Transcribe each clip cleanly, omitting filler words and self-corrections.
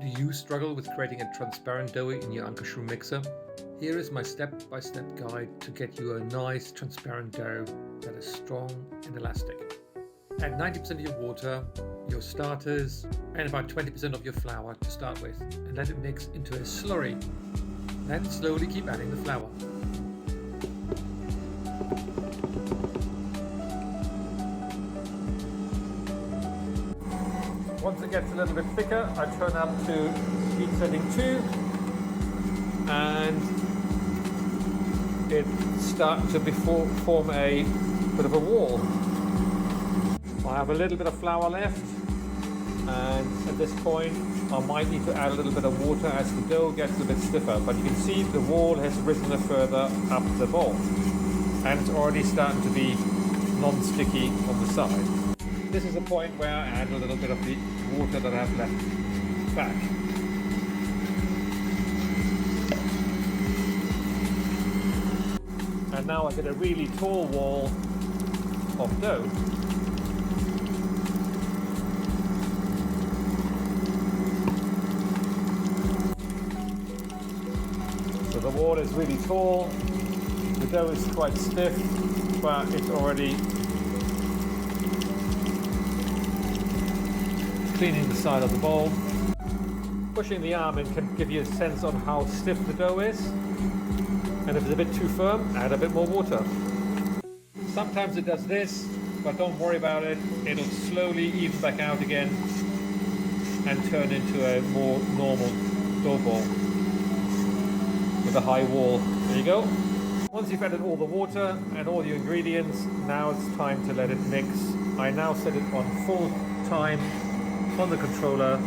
Do you struggle with creating a transparent dough in your Ankarasrum mixer? Here is my step-by-step guide to get you a nice transparent dough that is strong and elastic. Add 90% of your water, your starters, and about 20% of your flour to start with, and let it mix into a slurry. Then slowly keep adding the flour. Once it gets a little bit thicker, I turn up to heat setting 2, and it starts to form a bit of a wall. I have a little bit of flour left, and at this point I might need to add a little bit of water as the dough gets a bit stiffer, but you can see the wall has risen further up the bowl, and it's already starting to be non-sticky on the side. This is the point where I add a little bit of the water that I have left back. And now I get a really tall wall of dough. So the wall is really tall, the dough is quite stiff, but it's already cleaning the side of the bowl. Pushing the arm in can give you a sense on how stiff the dough is, and if it's a bit too firm, add a bit more water. Sometimes it does this, but don't worry about it. It'll slowly even back out again and turn into a more normal dough ball with a high wall. There you go. Once you've added all the water and all your ingredients, now it's time to let it mix. I now set it on full time on the controller,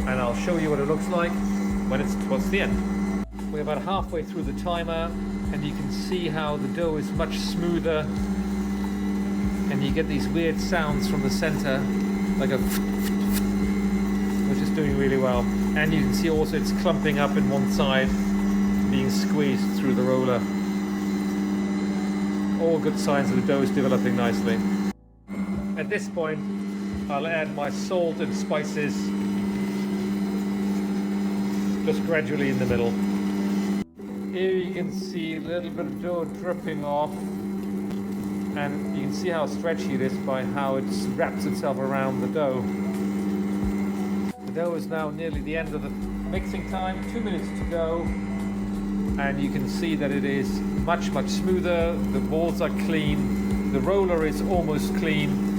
and I'll show you what it looks like when it's towards the end. We're about halfway through the timer, and you can see how the dough is much smoother, and you get these weird sounds from the center, like a which is doing really well. And you can see also it's clumping up in one side, being squeezed through the roller. All good signs that the dough is developing nicely. At this point, I'll add my salt and spices just gradually in the middle. Here you can see a little bit of dough dripping off, and you can see how stretchy it is by how it wraps itself around the dough. The dough is now nearly the end of the mixing time, 2 minutes to go, and you can see that it is much smoother. The balls are clean, the roller is almost clean,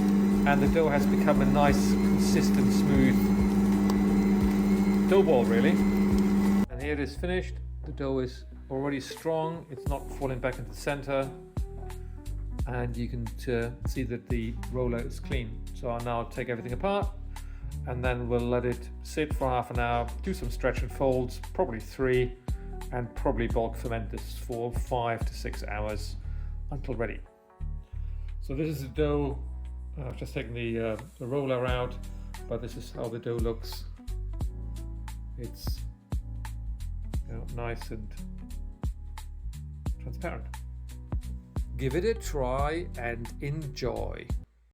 and the dough has become a nice, consistent, smooth dough ball, really. And here it is finished. The dough is already strong. It's not falling back into the center. And you can see that the roller is clean. So I'll now take everything apart, and then we'll let it sit for half an hour, do some stretch and folds, probably 3, and probably bulk ferment this for 5 to 6 hours until ready. So this is the dough. I've just taken the roller out, but this is how the dough looks. It's nice and transparent. Give it a try and enjoy.